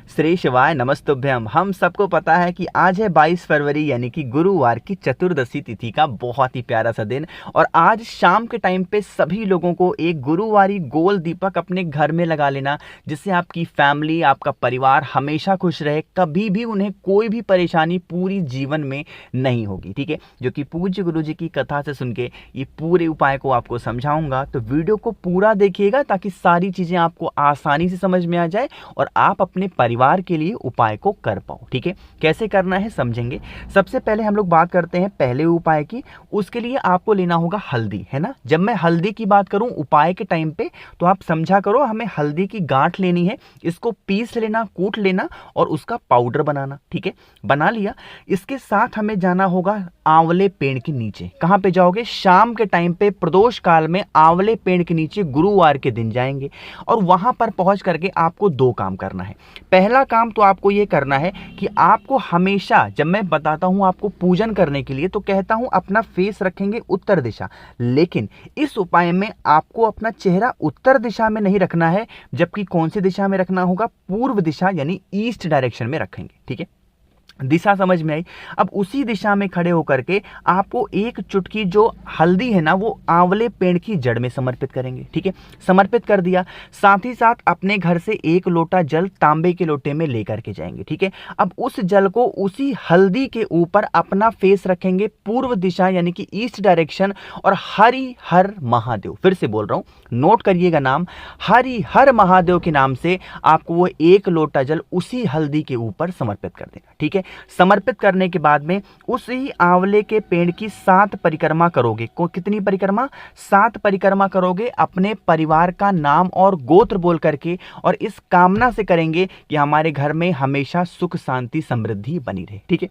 श्री शिवाय नमस्तुभ्यम। हम सबको पता है कि आज है 22 फरवरी यानी कि गुरुवार की चतुर्दशी तिथि का बहुत ही प्यारा सा दिन। और आज शाम के टाइम पे सभी लोगों को एक गुरुवारी गोल दीपक अपने घर में लगा लेना, जिससे आपकी फैमिली, आपका परिवार हमेशा खुश रहे, कभी भी उन्हें कोई भी परेशानी पूरी जीवन में नहीं होगी। ठीक है, जो कि पूज्य गुरु जी की कथा से सुन के ये पूरे उपाय को आपको समझाऊंगा, तो वीडियो को पूरा देखिएगा ताकि सारी चीजें आपको आसानी से समझ में आ जाए और आप अपने परिवार के लिए उपाय को कर पाओ। ठीक है, कैसे करना है समझेंगे। सबसे पहले हम लोग बात करते हैं पहले उपाय की। उसके लिए आपको लेना होगा हल्दी, है ना। जब मैं हल्दी की बात करूं उपाय के टाइम पे, तो आप समझा करो, हमें हल्दी की गांठ लेनी है, इसको पीस लेना, कूट लेना और उसका पाउडर बनाना। ठीक है, बना लिया। इसके साथ हमें जाना होगा आंवले पेड़ के नीचे। कहां पे जाओगे? शाम के टाइम पे प्रदोष काल में आंवले पेड़ के नीचे गुरुवार के दिन जाएंगे और वहां पर पहुंच करके आपको दो काम करना है। पहला काम तो आपको ये करना है कि आपको हमेशा, जब मैं बताता हूं आपको पूजन करने के लिए, तो कहता हूं अपना फेस रखेंगे उत्तर दिशा, लेकिन इस उपाय में आपको अपना चेहरा उत्तर दिशा में नहीं रखना है, जबकि कौन सी दिशा में रखना होगा? पूर्व दिशा यानी ईस्ट डायरेक्शन में रखेंगे। ठीक है, दिशा समझ में आई। अब उसी दिशा में खड़े होकर के आपको एक चुटकी जो हल्दी है ना, वो आंवले पेड़ की जड़ में समर्पित करेंगे। ठीक है, समर्पित कर दिया। साथ ही साथ अपने घर से एक लोटा जल तांबे के लोटे में लेकर के जाएंगे। ठीक है, अब उस जल को उसी हल्दी के ऊपर अपना फेस रखेंगे पूर्व दिशा यानी कि ईस्ट डायरेक्शन, और हरि हर महादेव, फिर से बोल रहा हूं, नोट करिएगा नाम, हरि हर महादेव के नाम से आपको वो एक लोटा जल उसी हल्दी के ऊपर समर्पित कर देना। ठीक है, समर्पित करने के बाद में उसी आंवले के पेड़ की 7 परिक्रमा करोगे। कितनी परिक्रमा? 7 परिक्रमा करोगे, अपने परिवार का नाम और गोत्र बोल करके, और इस कामना से करेंगे कि हमारे घर में हमेशा सुख शांति समृद्धि बनी रहे। ठीक है,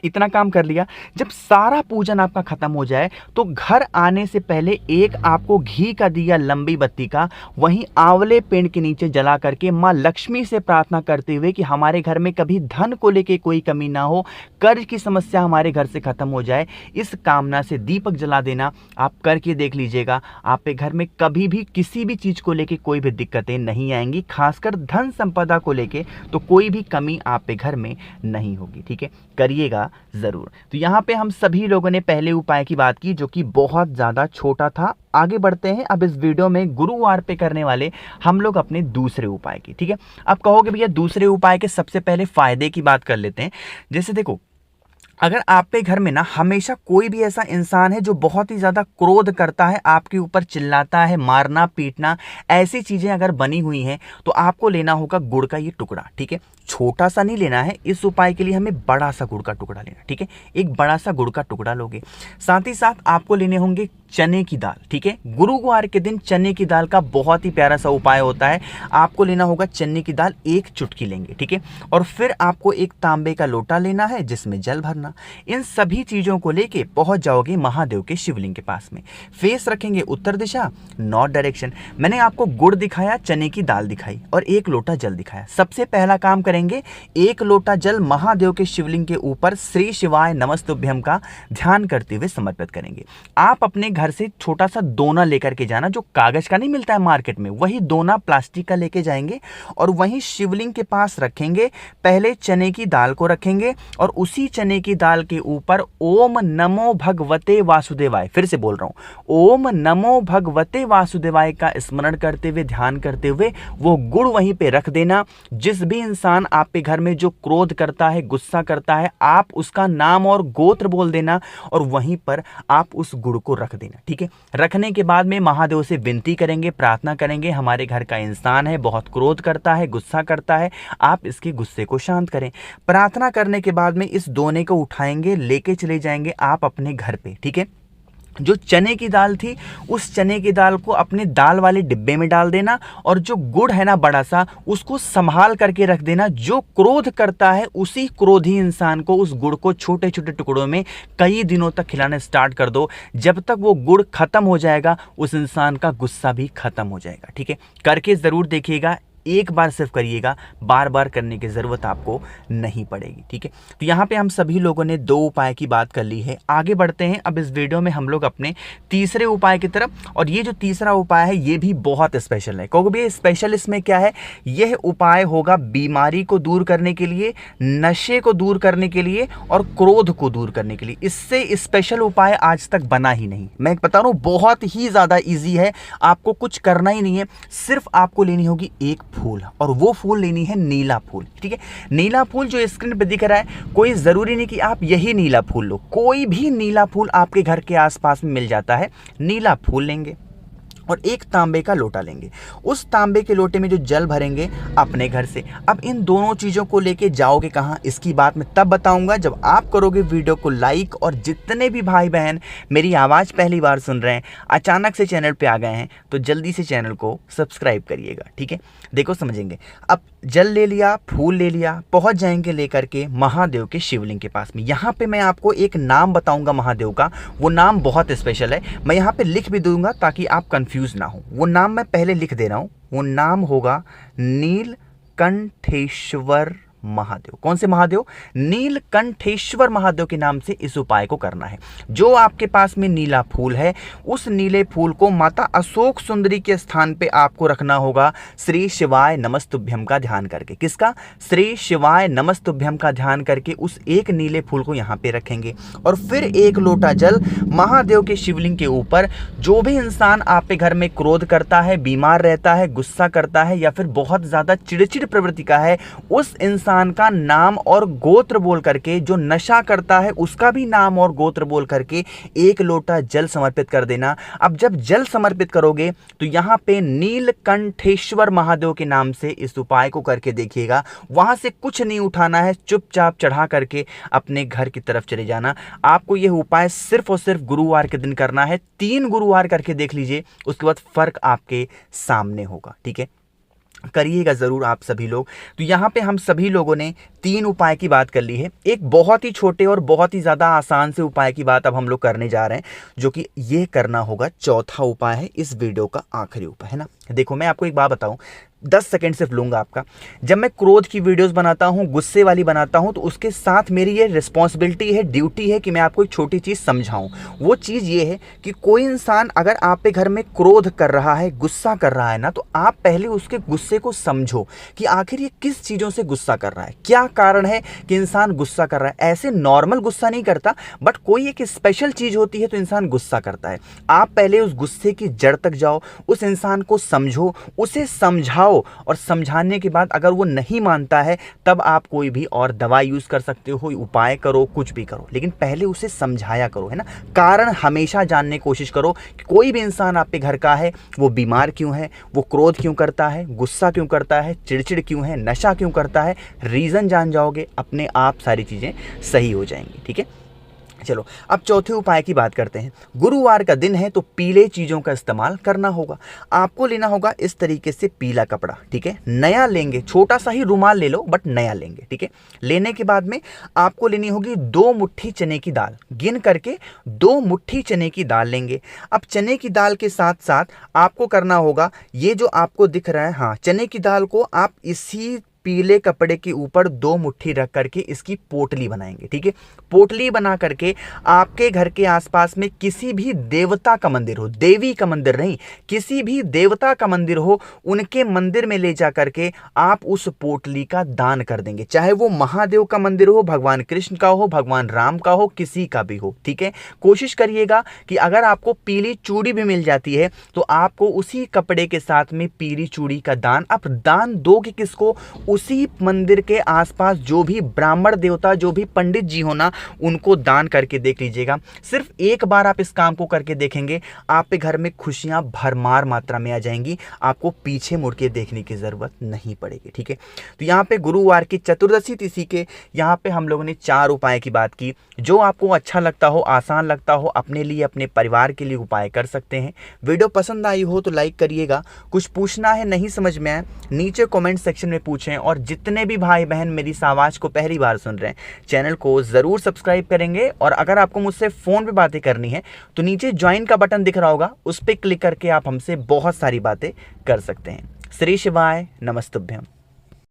इतना काम कर लिया। जब सारा पूजन आपका खत्म हो जाए तो घर आने से पहले एक आपको घी का दिया लंबी बत्ती का वहीं आंवले पेड़ के नीचे जला करके माँ लक्ष्मी से प्रार्थना करते हुए कि हमारे घर में कभी धन को लेके कोई कमी ना हो, कर्ज की समस्या हमारे घर से खत्म हो जाए, इस कामना से दीपक जला देना। आप करके देख लीजिएगा, आपके घर में कभी भी किसी भी चीज को लेके कोई भी दिक्कतें नहीं आएंगी, खासकर धन संपदा को लेके तो कोई भी कमी आपके घर में नहीं होगी। ठीक है, करिएगा जरूर। तो यहां पे हम सभी लोगों ने पहले उपाय की बात की जो कि बहुत ज्यादा छोटा था। आगे बढ़ते हैं अब इस वीडियो में गुरुवार पे करने वाले हम लोग अपने दूसरे उपाय की। ठीक है, आप कहोगे भैया दूसरे उपाय के सबसे पहले फायदे की बात कर लेते हैं। जैसे देखो, अगर आपके घर में ना हमेशा कोई भी ऐसा इंसान है जो बहुत ही ज्यादा क्रोध करता है, आपके ऊपर चिल्लाता है, मारना पीटना, ऐसी चीजें अगर बनी हुई हैं, तो आपको लेना होगा गुड़ का ये टुकड़ा। ठीक है, छोटा सा नहीं लेना है, इस उपाय के लिए हमें बड़ा सा गुड़ का टुकड़ा लेना। ठीक है, एक बड़ा सा गुड़ का टुकड़ा लोगे। साथ ही साथ आपको लेने होंगे चने की दाल। ठीक है, गुरुवार के दिन चने की दाल का बहुत ही प्यारा सा उपाय होता है। आपको लेना होगा चने की दाल, एक चुटकी लेंगे। ठीक है, और फिर आपको एक तांबे का लोटा लेना है जिसमें जल भरना। इन सभी चीजों को लेके पहुंच जाओगे महादेव के शिवलिंग के पास में। फेस रखेंगे उत्तर दिशा, नॉर्थ डायरेक्शन। मैंने आपको गुड़ दिखाया, चने की दाल दिखाई और एक लोटा जल दिखाया। सबसे पहला काम करेंगे, एक लोटा जल महादेव के शिवलिंग के ऊपर श्री शिवाय नमस्तुभ्यम का ध्यान करते हुए समर्पित करेंगे। आप अपने घर से छोटा सा दोना लेकर के जाना, जो कागज का नहीं मिलता है मार्केट में, वही दोना प्लास्टिक का लेके जाएंगे और वहीं शिवलिंग के पास रखेंगे। पहले चने की दाल को रखेंगे और उसी चने की दाल के ऊपर ओम नमो भगवते वासुदेवाय, फिर से बोल रहा हूं, ओम नमो भगवते वासुदेवाय का स्मरण करते हुए, ध्यान करते हुए वो गुड़ वहीं पे रख देना। जिस भी इंसान आपके घर में जो क्रोध करता है, गुस्सा करता है, आप उसका नाम और गोत्र बोल देना और वहीं पर आप उस गुड़ को रख देना। ठीक है, रखने के बाद में महादेव से विनती करेंगे, प्रार्थना करेंगे, हमारे घर का इंसान है, बहुत क्रोध करता है, गुस्सा करता है, आप इसके गुस्से को शांत करें। प्रार्थना करने के बाद में इस दोने को उठाएंगे, लेके चले जाएंगे आप अपने घर पे। ठीक है, जो चने की दाल थी उस चने की दाल को अपने दाल वाले डिब्बे में डाल देना और जो गुड़ है ना बड़ा सा, उसको संभाल करके रख देना। जो क्रोध करता है उसी क्रोधी इंसान को उस गुड़ को छोटे छोटे टुकड़ों में कई दिनों तक खिलाना स्टार्ट कर दो। जब तक वो गुड़ खत्म हो जाएगा उस इंसान का गुस्सा भी खत्म हो जाएगा। ठीक है, करके जरूर देखिएगा। एक बार सिर्फ करिएगा, बार बार करने की ज़रूरत आपको नहीं पड़ेगी। ठीक है, तो यहाँ पे हम सभी लोगों ने 2 उपाय की बात कर ली है। आगे बढ़ते हैं अब इस वीडियो में हम लोग अपने तीसरे उपाय की तरफ। और ये जो तीसरा उपाय है ये भी बहुत स्पेशल है, क्योंकि भी स्पेशल इसमें क्या है, यह उपाय होगा बीमारी को दूर करने के लिए, नशे को दूर करने के लिए और क्रोध को दूर करने के लिए। इससे स्पेशल उपाय आज तक बना ही नहीं। मैं बता रहा हूँ बहुत ही ज़्यादा ईजी है, आपको कुछ करना ही नहीं है, सिर्फ आपको लेनी होगी एक फूल, और वो फूल लेनी है नीला फूल। ठीक है, नीला फूल जो स्क्रीन पे दिख रहा है, कोई ज़रूरी नहीं कि आप यही नीला फूल लो, कोई भी नीला फूल आपके घर के आसपास में मिल जाता है। नीला फूल लेंगे और एक तांबे का लोटा लेंगे। उस तांबे के लोटे में जो जल भरेंगे अपने घर से। अब इन दोनों चीज़ों को लेके जाओगे कहाँ, इसकी बात मैं तब बताऊंगा जब आप करोगे वीडियो को लाइक। और जितने भी भाई बहन मेरी आवाज़ पहली बार सुन रहे हैं, अचानक से चैनल पे आ गए हैं, तो जल्दी से चैनल को सब्सक्राइब करिएगा। ठीक है, देखो समझेंगे। अब जल ले लिया, फूल ले लिया, पहुँच जाएंगे लेकर के महादेव के शिवलिंग के पास में। यहाँ पे मैं आपको एक नाम बताऊँगा महादेव का, वो नाम बहुत स्पेशल है। मैं यहाँ पे लिख भी दूंगा ताकि आप कंफ्यूज ना हो। वो नाम मैं पहले लिख दे रहा हूं, वो नाम होगा नीलकंठेश्वर महादेव। कौन से महादेव? नीलकंठेश्वर महादेव के नाम से इस उपाय को करना है। जो आपके पास में नीला फूल है, उस नीले फूल को माता अशोक सुंदरी के स्थान पे आपको रखना होगा श्री शिवाय नमस्तुभ्यम का ध्यान करके। किसका? श्री शिवाय नमस्तुभ्यम का ध्यान करके उस एक नीले फूल को यहाँ पे रखेंगे। और फिर एक लोटा जल महादेव के शिवलिंग के ऊपर। जो भी इंसान आप पे घर में क्रोध करता है, बीमार रहता है, गुस्सा करता है या फिर बहुत ज्यादा चिड़चिड़ प्रवृत्ति का है, उस इंसान का नाम और गोत्र बोल करके, जो नशा करता है उसका भी नाम और गोत्र बोल करके एक लोटा जल समर्पित कर देना। अब जब जल समर्पित करोगे तो यहाँ पे नीलकंठेश्वर महादेव के नाम से इस उपाय को करके देखिएगा। वहां से कुछ नहीं उठाना है, चुपचाप चढ़ा करके अपने घर की तरफ चले जाना। आपको यह उपाय सिर्फ और सिर्फ गुरुवार के दिन करना है। 3 गुरुवार करके देख लीजिए, उसके बाद फर्क आपके सामने होगा। ठीक है, करिएगा ज़रूर आप सभी लोग। तो यहाँ पे हम सभी लोगों ने 3 उपाय की बात कर ली है। एक बहुत ही छोटे और बहुत ही ज़्यादा आसान से उपाय की बात अब हम लोग करने जा रहे हैं, जो कि ये करना होगा चौथा उपाय है, इस वीडियो का आखिरी उपाय है ना। देखो मैं आपको एक बात बताऊँ, 10 सेकंड सिर्फ लूंगा आपका। जब मैं क्रोध की वीडियोस बनाता हूं, गुस्से वाली बनाता हूं, तो उसके साथ मेरी ये रिस्पॉन्सिबिलिटी है, ड्यूटी है कि मैं आपको एक छोटी चीज़ समझाऊं। वो चीज़ ये है कि कोई इंसान अगर आप पे घर में क्रोध कर रहा है, गुस्सा कर रहा है ना, तो आप पहले उसके गुस्से को समझो कि आखिर ये किस चीज़ों से गुस्सा कर रहा है, क्या कारण है कि इंसान गुस्सा कर रहा है। ऐसे नॉर्मल गुस्सा नहीं करता, बट कोई एक स्पेशल चीज़ होती है तो इंसान गुस्सा करता है। आप पहले उस गुस्से की जड़ तक जाओ, उस इंसान को समझो, उसे समझाओ, और समझाने के बाद अगर वो नहीं मानता है तब आप कोई भी और दवा यूज कर सकते हो, उपाय करो, कुछ भी करो, लेकिन पहले उसे समझाया करो, है ना। कारण हमेशा जानने की कोशिश करो कि कोई भी इंसान आपके घर का है, वो बीमार क्यों है, वो क्रोध क्यों करता है, गुस्सा क्यों करता है, चिड़चिड़ क्यों है, नशा क्यों करता है। रीजन जान जाओगे, अपने आप सारी चीजें सही हो जाएंगी। ठीक है, चलो अब चौथे उपाय की बात करते हैं। गुरुवार का दिन है तो पीले चीज़ों का इस्तेमाल करना होगा। आपको लेना होगा इस तरीके से पीला कपड़ा। ठीक है, नया लेंगे, छोटा सा ही रुमाल ले लो बट नया लेंगे। ठीक है, लेने के बाद में आपको लेनी होगी 2 मुट्ठी चने की दाल। गिन करके 2 मुट्ठी चने की दाल लेंगे। अब चने की दाल के साथ साथ आपको करना होगा, ये जो आपको दिख रहा है, हाँ, चने की दाल को आप इसी पीले कपड़े के ऊपर 2 मुट्ठी रख करके इसकी पोटली बनाएंगे। ठीक है, पोटली बना करके आपके घर के आसपास में किसी भी देवता का मंदिर हो, देवी का मंदिर नहीं, किसी भी देवता का मंदिर हो, उनके मंदिर में ले जा करके आप उस पोटली का दान कर देंगे। चाहे वो महादेव का मंदिर हो, भगवान कृष्ण का हो, भगवान राम का हो, किसी का भी हो। ठीक है, कोशिश करिएगा कि अगर आपको पीली चूड़ी भी मिल जाती है तो आपको उसी कपड़े के साथ में पीली चूड़ी का दान, आप दान दोगे किसको? उसी मंदिर के आसपास जो भी ब्राह्मण देवता, जो भी पंडित जी हो ना, उनको दान करके देख लीजिएगा। सिर्फ एक बार आप इस काम को करके देखेंगे, आप के घर में खुशियां भरमार मात्रा में आ जाएंगी, आपको पीछे मुड़ के देखने की जरूरत नहीं पड़ेगी। ठीक है, तो यहाँ पे गुरुवार की चतुर्दशी तिथि के यहाँ पे हम लोगों ने 4 उपाय की बात की। जो आपको अच्छा लगता हो, आसान लगता हो, अपने लिए, अपने परिवार के लिए उपाय कर सकते हैं। वीडियो पसंद आई हो तो लाइक करिएगा। कुछ पूछना है, नहीं समझ में आए, नीचे कमेंट सेक्शन में पूछें। और जितने भी भाई बहन मेरी इस आवाज़ को पहली बार सुन रहे हैं, चैनल को ज़रूर सब्सक्राइब करेंगे। और अगर आपको मुझसे फ़ोन पे बातें करनी है तो नीचे ज्वाइन का बटन दिख रहा होगा, उस पर क्लिक करके आप हमसे बहुत सारी बातें कर सकते हैं। श्री शिवाय नमस्तुभ्यम।